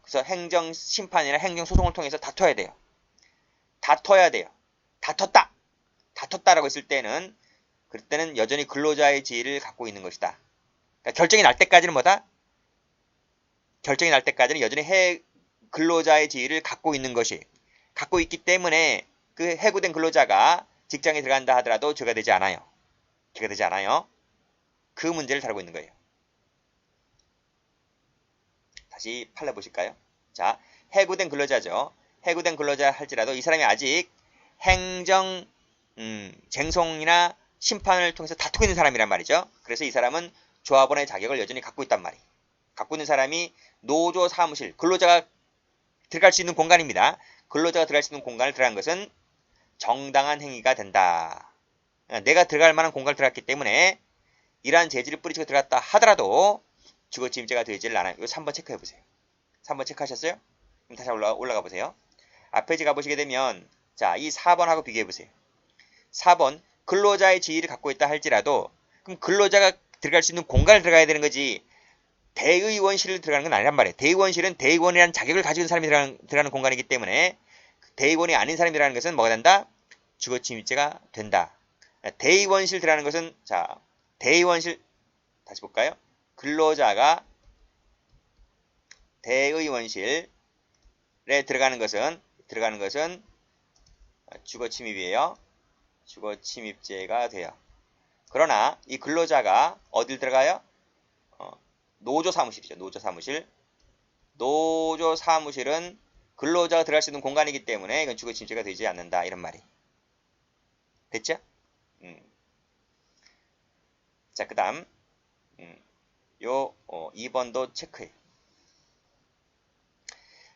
그래서 행정심판이나 행정소송을 통해서 다퉈야 돼요. 다퉜다라고 했을 때는 그때는 여전히 근로자의 지위를 갖고 있는 것이다. 그러니까 결정이 날 때까지는 뭐다? 결정이 날 때까지는 여전히 근로자의 지위를 갖고 있는 것이 갖고 있기 때문에 그 해고된 근로자가 직장에 들어간다 하더라도 죄가 되지 않아요. 그 문제를 다루고 있는 거예요. 다시 판례 보실까요? 자, 해고된 근로자죠. 해고된 근로자 할지라도 이 사람이 아직 행정 쟁송이나 심판을 통해서 다투고 있는 사람이란 말이죠. 그래서 이 사람은 조합원의 자격을 여전히 갖고 있단 말이에요. 갖고 있는 사람이 노조 사무실, 근로자가 들어갈 수 있는 공간입니다. 근로자가 들어갈 수 있는 공간을 들어간 것은 정당한 행위가 된다. 내가 들어갈 만한 공간을 들어갔기 때문에 이러한 재질을 뿌리치고 들어갔다 하더라도 주거침입죄가 되지를 않아요. 이거 3번 체크해보세요. 3번 체크하셨어요? 그럼 다시 올라가 보세요. 앞 페이지 가보시게 되면 자, 이 4번하고 비교해보세요. 4번 근로자의 지위를 갖고 있다 할지라도 그럼 근로자가 들어갈 수 있는 공간을 들어가야 되는 거지 대의원실을 들어가는 건 아니란 말이에요. 대의원실은 대의원이라는 자격을 가지고 있는 사람이 들어가는 공간이기 때문에 대의원이 아닌 사람이라는 것은 뭐가 된다? 주거침입죄가 된다. 대의원실 들어가는 것은 자, 대의원실 다시 볼까요? 근로자가 대의원실에 들어가는 것은 주거침입이에요. 주거침입죄가 돼요. 그러나 이 근로자가 어딜 들어가요? 노조 사무실이죠. 노조 사무실. 노조 사무실은 근로자가 들어갈 수 있는 공간이기 때문에 이건 주거 침입죄가 되지 않는다. 이런 말이. 됐죠? 자, 그 다음, 요, 2번도 체크해.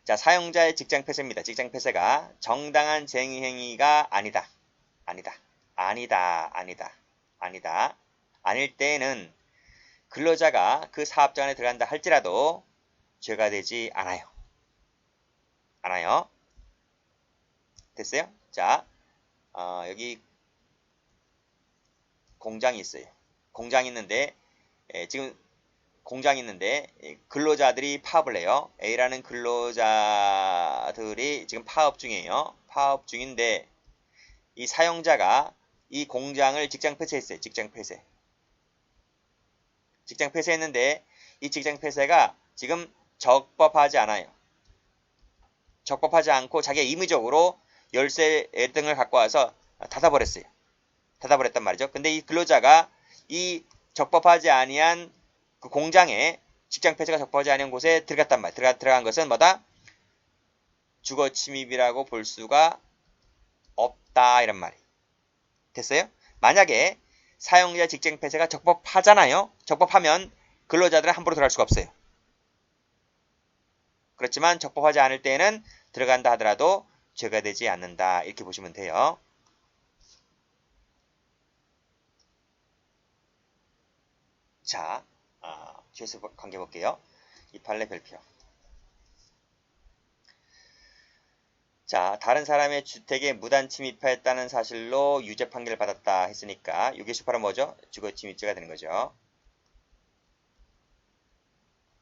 자, 사용자의 직장 폐쇄입니다. 직장 폐쇄가 정당한 쟁의 행위가 아니다. 아니다. 아니다. 아니다. 아니다. 아닐 때에는 근로자가 그 사업장 안에 들어간다 할지라도 죄가 되지 않아요. 않아요. 됐어요? 자, 여기 공장이 있어요. 공장이 있는데 지금 공장이 있는데 근로자들이 파업을 해요. A라는 근로자들이 지금 파업 중이에요. 파업 중인데 이 사용자가 이 공장을 직장 폐쇄했어요. 직장 폐쇄. 직장 폐쇄했는데 이 직장 폐쇄가 지금 적법하지 않아요. 적법하지 않고 자기가 임의적으로 열쇠 등을 갖고 와서 닫아버렸어요. 닫아버렸단 말이죠. 근데 이 근로자가 이 적법하지 아니한 그 공장에 직장 폐쇄가 적법하지 않은 곳에 들어갔단 말이에요. 들어간 것은 뭐다? 주거 침입이라고 볼 수가 없다. 이런 말이. 됐어요? 만약에 사용자 직장 폐쇄가 적법하잖아요. 적법하면 근로자들은 함부로 들어갈 수가 없어요. 그렇지만 적법하지 않을 때에는 들어간다 하더라도 죄가 되지 않는다. 이렇게 보시면 돼요. 자, 죄수 관계 볼게요. 이 판례 별표. 자, 다른 사람의 주택에 무단 침입하였다는 사실로 유죄 판결을 받았다 했으니까 이게 수파는 뭐죠? 주거 침입죄가 되는 거죠.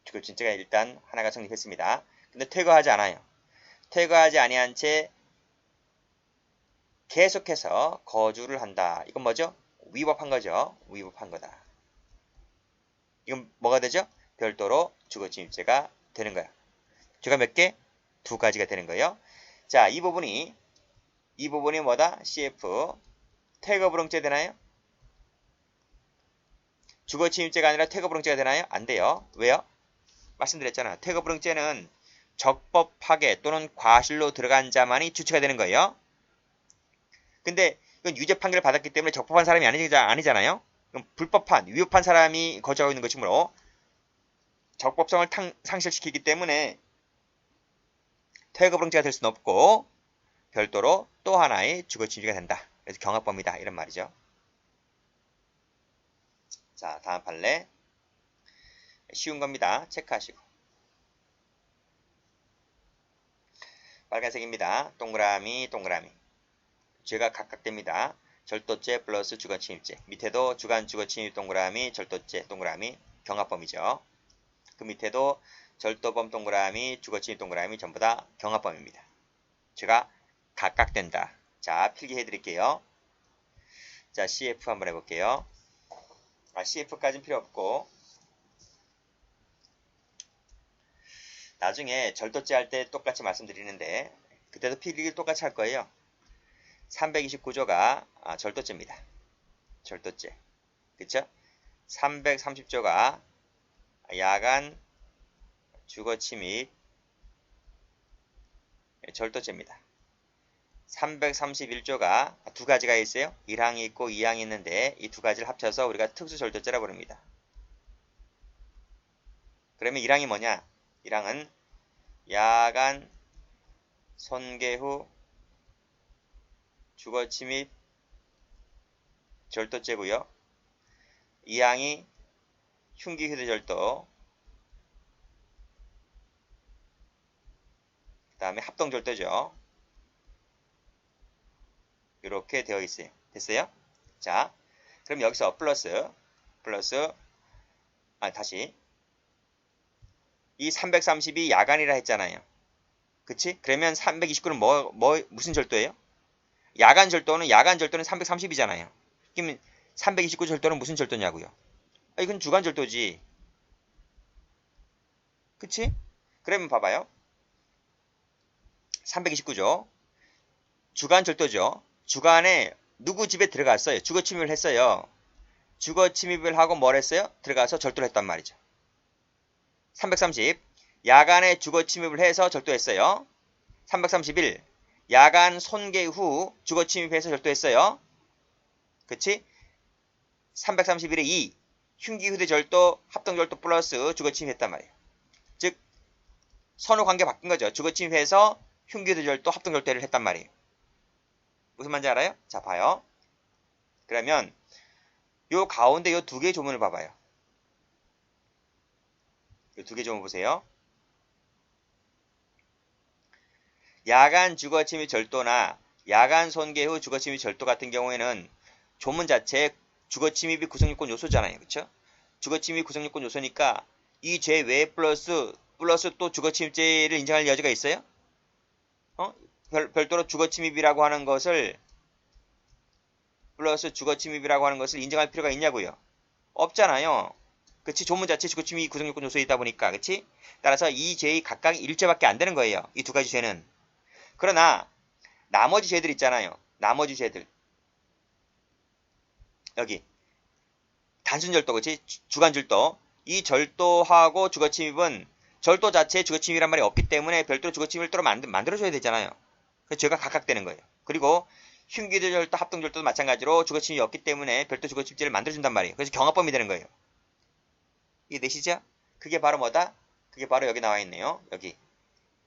주거 침입죄가 일단 하나가 성립했습니다. 근데 퇴거하지 않아요. 퇴거하지 아니한 채 계속해서 거주를 한다. 이건 뭐죠? 위법한 거죠. 위법한 거다. 이건 뭐가 되죠? 별도로 주거 침입죄가 되는 거야. 죄가 몇 개? 두 가지가 되는 거예요. 자, 이 부분이 뭐다? CF 퇴거불응죄 되나요? 주거침입죄가 아니라 퇴거불응죄가 되나요? 안 돼요. 왜요? 말씀드렸잖아요. 퇴거불응죄는 적법하게 또는 과실로 들어간 자만이 주체가 되는 거예요. 근데 이건 유죄 판결을 받았기 때문에 적법한 사람이 아니잖아요. 그럼 불법한, 위법한 사람이 거주하고 있는 것이므로 적법성을 상실시키기 때문에 퇴거불응죄가 될 수는 없고 별도로 또 하나의 주거침입죄가 된다. 그래서 경합범이다. 이런 말이죠. 자, 다음 판례. 쉬운 겁니다. 체크하시고. 빨간색입니다. 동그라미, 동그라미. 죄가 각각 됩니다. 절도죄 플러스 주거침입죄. 밑에도 주간 주거침입 동그라미, 절도죄 동그라미, 경합범이죠. 그 밑에도 절도범 동그라미, 주거침입 동그라미 전부 다 경합범입니다. 죄가 각각 된다. 자, 필기해 드릴게요. 자, CF 한번 해볼게요. CF까지는 필요 없고 나중에 절도죄 할 때 똑같이 말씀드리는데 그때도 필기를 똑같이 할 거예요. 329조가 절도죄입니다. 절도죄. 그쵸? 330조가 야간 주거침입 절도죄입니다. 331조가 두 가지가 있어요. 1항이 있고 2항이 있는데 이 두 가지를 합쳐서 우리가 특수절도죄라고 부릅니다. 그러면 1항이 뭐냐? 1항은 야간 손괴 후 주거침입 절도죄고요. 2항이 흉기휴대절도, 그 다음에 합동절도죠. 이렇게 되어 있어요. 됐어요? 자, 그럼 여기서 플러스 다시 이 330이 야간이라 했잖아요. 그치? 그러면 329는 무슨 절도예요? 야간 절도는 330이잖아요. 그러면 329 절도는 무슨 절도냐고요? 이건 주간 절도지. 그치? 그러면 봐봐요. 329죠. 주간 절도죠. 주간에 누구 집에 들어갔어요. 주거침입을 했어요. 주거 침입을 하고 뭘 했어요? 들어가서 절도를 했단 말이죠. 330. 야간에 주거 침입을 해서 절도했어요. 331. 야간 손괴 후 주거 침입해서 절도했어요. 그치? 331의 2. 흉기 휴대 절도, 합동 절도 플러스 주거 침입했단 말이에요. 즉 선호 관계 바뀐 거죠. 주거 침입해서 흉기 휴대 절도, 합동 절도를 했단 말이에요. 무슨 말인지 알아요? 자, 봐요. 그러면 요 가운데 요 두 개의 조문을 봐봐요. 요 두 개 조문 보세요. 야간 주거 침입 절도나 야간 손괴 후 주거 침입 절도 같은 경우에는 조문 자체에 주거 침입이 구성요건 요소잖아요. 그쵸? 주거 침입 구성요건 요소니까 이 죄 외에 플러스 또 주거 침입죄를 인정할 여지가 있어요? 별도로 주거 침입이라고 하는 것을 플러스 주거 침입이라고 하는 것을 인정할 필요가 있냐고요? 없잖아요. 그치? 조문 자체 주거 침입이 구성요건 요소에 있다 보니까. 그치? 따라서 이 죄의 각각 1죄밖에 안 되는 거예요. 이 두 가지 죄는. 그러나 나머지 죄들 있잖아요. 나머지 죄들. 여기 단순 절도, 그치? 주간 절도. 이 절도하고 주거 침입은 절도 자체에 주거 침입이란 말이 없기 때문에 별도로 주거 침입을 따로 만들어줘야 되잖아요. 그래서 죄가 각각 되는 거예요. 그리고 흉기도 절도, 합동 절도도 마찬가지로 주거 침입이 없기 때문에 별도 주거 침입죄를 만들어준단 말이에요. 그래서 경합범이 되는 거예요. 이게 되시죠? 그게 바로 뭐다? 그게 바로 여기 나와 있네요. 여기.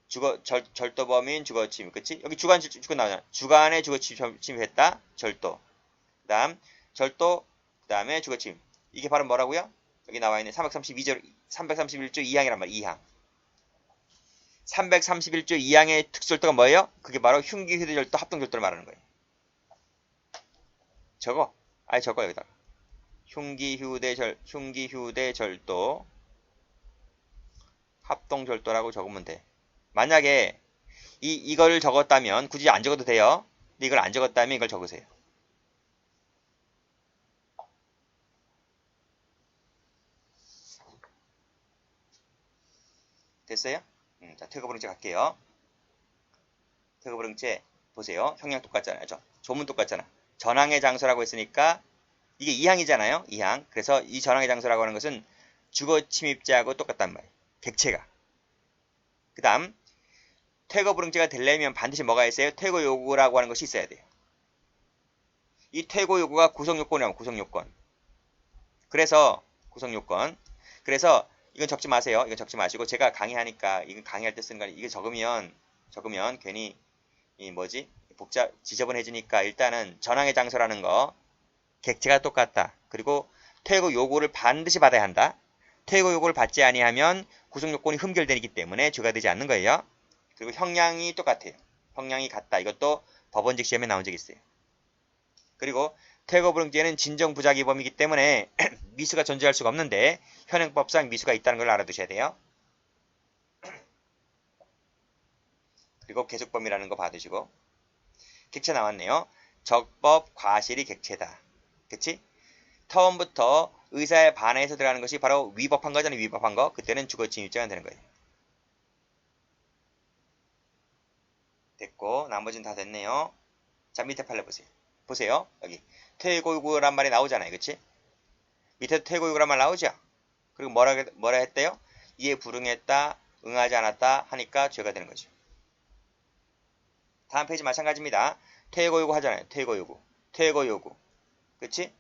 절도범인 주거 침입. 그치? 여기 주간 나오잖아. 주간에 주거 침입했다. 절도. 그 다음, 절도, 그 다음에 주거 침입. 이게 바로 뭐라고요? 여기 나와 있는 331조 2항이란 말이에요. 2항. 331조 2항의 특수절도가 뭐예요? 그게 바로 흉기 휴대절도, 합동절도를 말하는 거예요. 저거. 아니, 저거 여기다가. 흉기 휴대절도, 합동절도라고 적으면 돼. 만약에 이걸 적었다면 굳이 안 적어도 돼요. 근데 이걸 안 적었다면 이걸 적으세요. 됐어요? 자, 퇴거불응죄 갈게요. 퇴거불응죄 보세요. 형량 똑같잖아요. 조문 똑같잖아. 전항의 장소라고 했으니까 이게 2항이잖아요. 2항. 그래서 이 전항의 장소라고 하는 것은 주거 침입죄하고 똑같단 말이에요. 객체가. 그 다음 퇴거불응죄가 되려면 반드시 뭐가 있어요? 퇴거 요구라고 하는 것이 있어야 돼요. 이 퇴거 요구가 구성요건이라고 구성요건. 그래서 구성요건. 그래서 이건 적지 마세요. 이건 적지 마시고 제가 강의하니까 이건 강의할 때 쓰는 거 이게 적으면 괜히 지저분해지니까 일단은 전항의 장소라는 거 객체가 똑같다. 그리고 퇴거 요구를 반드시 받아야 한다. 퇴거 요구를 받지 아니하면 구성요건이 흠결되기 때문에 죄가 되지 않는 거예요. 그리고 형량이 똑같아요. 형량이 같다. 이것도 법원직 시험에 나온 적이 있어요. 그리고 퇴거불응죄는 진정부작위범이기 때문에 미수가 존재할 수가 없는데 현행법상 미수가 있다는 걸 알아두셔야 돼요. 그리고 계속범이라는 거 봐두시고. 객체 나왔네요. 적법 과실이 객체다. 그치? 처음부터 의사에 반해서 들어가는 것이 바로 위법한 거잖아요. 위법한 거. 그때는 주거침입죄가 되는 거예요. 됐고 나머지는 다 됐네요. 자, 밑에 판례 보세요. 보세요. 여기 퇴거 요구란 말이 나오잖아요. 그치? 밑에 퇴거 요구란 말 나오죠? 그리고 뭐라 했대요? 이에 불응했다, 응하지 않았다 하니까 죄가 되는 거죠. 다음 페이지 마찬가지입니다. 퇴거 요구 하잖아요. 퇴거 요구. 그치?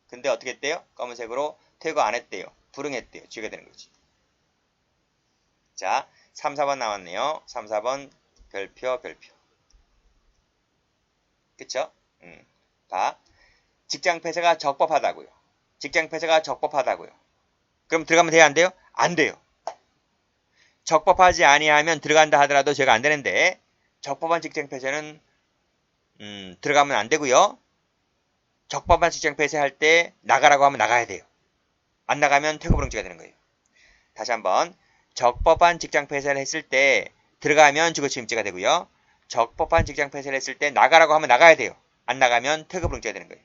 근데 어떻게 했대요? 검은색으로 퇴거 안 했대요. 불응했대요. 죄가 되는 거지. 자, 3, 4번 나왔네요. 3, 4번 별표. 그쵸? 봐. 직장 폐쇄가 적법하다고요. 그럼 들어가면 돼요? 안 돼요? 안 돼요. 적법하지 아니하면 들어간다 하더라도 죄가 안 되는데 적법한 직장 폐쇄는 들어가면 안 되고요. 적법한 직장 폐쇄할 때 나가라고 하면 나가야 돼요. 안 나가면 퇴거불응죄가 되는 거예요. 다시 한번 적법한 직장 폐쇄를 했을 때 들어가면 주거침입죄가 되고요. 적법한 직장 폐쇄를 했을 때 나가라고 하면 나가야 돼요. 안 나가면 퇴거불응죄가 되는 거예요.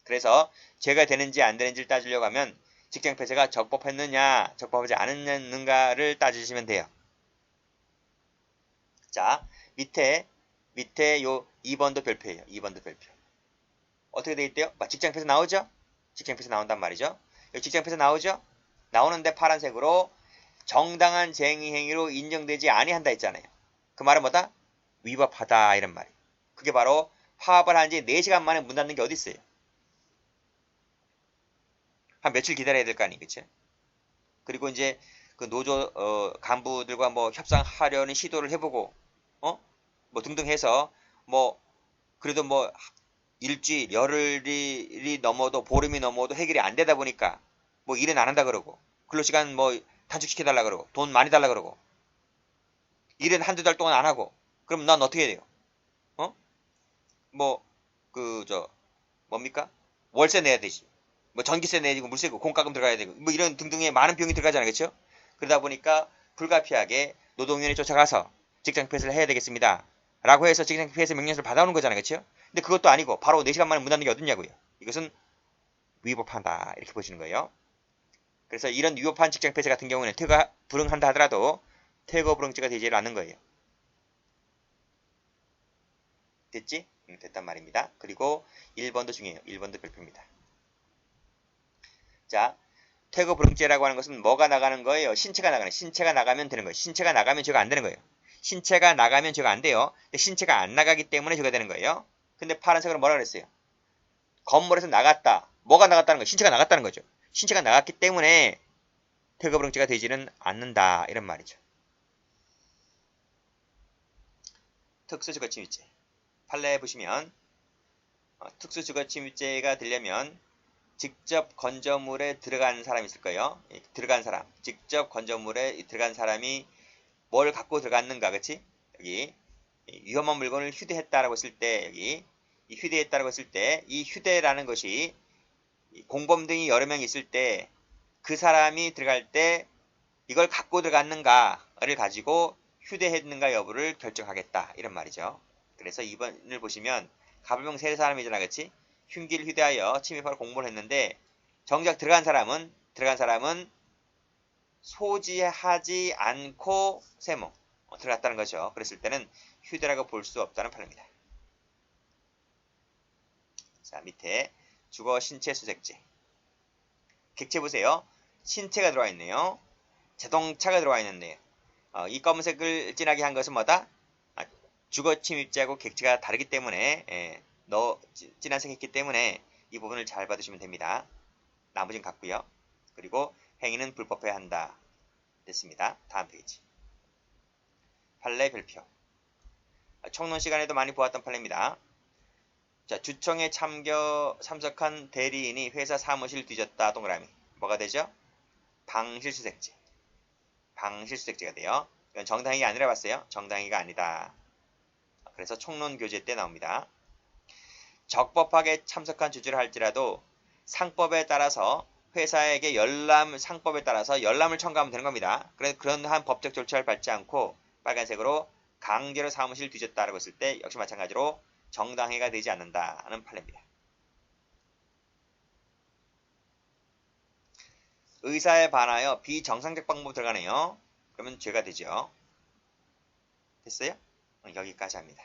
그래서 죄가 되는지 안 되는지를 따지려고 하면 직장 폐쇄가 적법했느냐 적법하지 않았는가를 따지시면 돼요. 자, 밑에 요 2번도 별표예요. 2번도 별표. 어떻게 돼 있대요? 직장표에서 나오죠? 직장표에서 나온단 말이죠. 여기 직장표에서 나오죠? 나오는데 파란색으로 정당한 쟁의 행위로 인정되지 아니한다 했잖아요. 그 말은 뭐다? 위법하다 이런 말이에요. 그게 바로 파업을 한 지 4시간 만에 문 닫는 게 어디 있어요? 한 며칠 기다려야 될 거 아니에요. 그치? 그리고 이제 그 노조 간부들과 뭐 협상하려는 시도를 해보고 뭐 등등 해서 뭐 그래도 뭐 일주일, 열흘이 넘어도 보름이 넘어도 해결이 안 되다 보니까 뭐 일은 안 한다 그러고 근로시간 뭐 단축시켜 달라 그러고 돈 많이 달라 그러고 일은 한두 달 동안 안 하고 그럼 난 어떻게 해야 돼요? 어? 뭐 그 저 뭡니까? 월세 내야 되지. 뭐 전기세 내야 되고 물세 공과금 들어가야 되고 뭐 이런 등등의 많은 비용이 들어가잖아요. 그렇죠? 그러다 보니까 불가피하게 노동위원회 쫓아가서 직장 폐쇄를 해야 되겠습니다. 라고 해서 직장 폐쇄 명령서를 받아오는 거잖아요. 그렇죠? 근데 그것도 아니고 바로 4시간 만에 문 닫는 게 어딨냐고요. 이것은 위법한다. 이렇게 보시는 거예요. 그래서 이런 위법한 직장 폐쇄 같은 경우는 퇴가 불응한다 하더라도 퇴거 불응죄가 되지 않는 거예요. 됐지? 됐단 말입니다. 그리고 1번도 중요해요. 1번도 별표입니다. 자, 퇴거 불응죄라고 하는 것은 뭐가 나가는 거예요? 신체가 나가는. 신체가 나가면 되는 거예요. 신체가 나가면 죄가 안 되는 거예요. 신체가 나가면 죄가 안 돼요. 근데 신체가 안 나가기 때문에 죄가 되는 거예요. 근데 파란색으로 뭐라 그랬어요? 건물에서 나갔다. 뭐가 나갔다는 거예요? 신체가 나갔다는 거죠. 신체가 나갔기 때문에 퇴거 불응죄가 되지는 않는다. 이런 말이죠. 특수주거침입죄. 판례 보시면 특수주거침입죄가 되려면 직접 건조물에 들어간 사람이 있을 거예요. 들어간 사람. 직접 건조물에 들어간 사람이 뭘 갖고 들어갔는가, 그치? 여기 위험한 물건을 휴대했다라고 했을 때 여기 이 휴대했다라고 했을 때 이 휴대라는 것이 공범 등이 여러 명 있을 때 그 사람이 들어갈 때 이걸 갖고 들어갔는가를 가지고 휴대했는가 여부를 결정하겠다 이런 말이죠. 그래서 2번을 보시면 가불명 세 사람이잖아, 그치? 흉기를 휴대하여 침입하러 공모를 했는데 정작 들어간 사람은 소지하지 않고 세모 들어갔다는 거죠. 그랬을 때는 휴대라고 볼 수 없다는 판례입니다. 자, 밑에 주거 신체 수색죄. 객체 보세요. 신체가 들어와 있네요. 자동차가 들어와 있는데요. 이 검은색을 진하게 한 것은 뭐다? 주거 침입죄하고 객체가 다르기 때문에 진한색 했기 때문에 이 부분을 잘 받으시면 됩니다. 나머지는 같고요. 그리고 행위는 불법해야 한다. 됐습니다. 다음 페이지. 판례 별표. 총론 시간에도 많이 보았던 판례입니다. 자, 주청에 참석한 대리인이 회사 사무실 뒤졌다. 동그라미. 뭐가 되죠? 방실수색죄. 방실수색죄가 돼요. 이건 정당행위가 아니라 봤어요. 정당행위가 아니다. 그래서 총론 교재 때 나옵니다. 적법하게 참석한 주주를 할지라도 상법에 따라서 회사에게 상법에 따라서 열람을 청구하면 되는 겁니다. 그런 한 법적 조치를 밟지 않고 빨간색으로 강제로 사무실 뒤졌다라고 했을 때 역시 마찬가지로 정당행위가 되지 않는다는 판례입니다. 의사에 반하여 비정상적 방법 들어가네요. 그러면 죄가 되죠. 됐어요? 여기까지 합니다.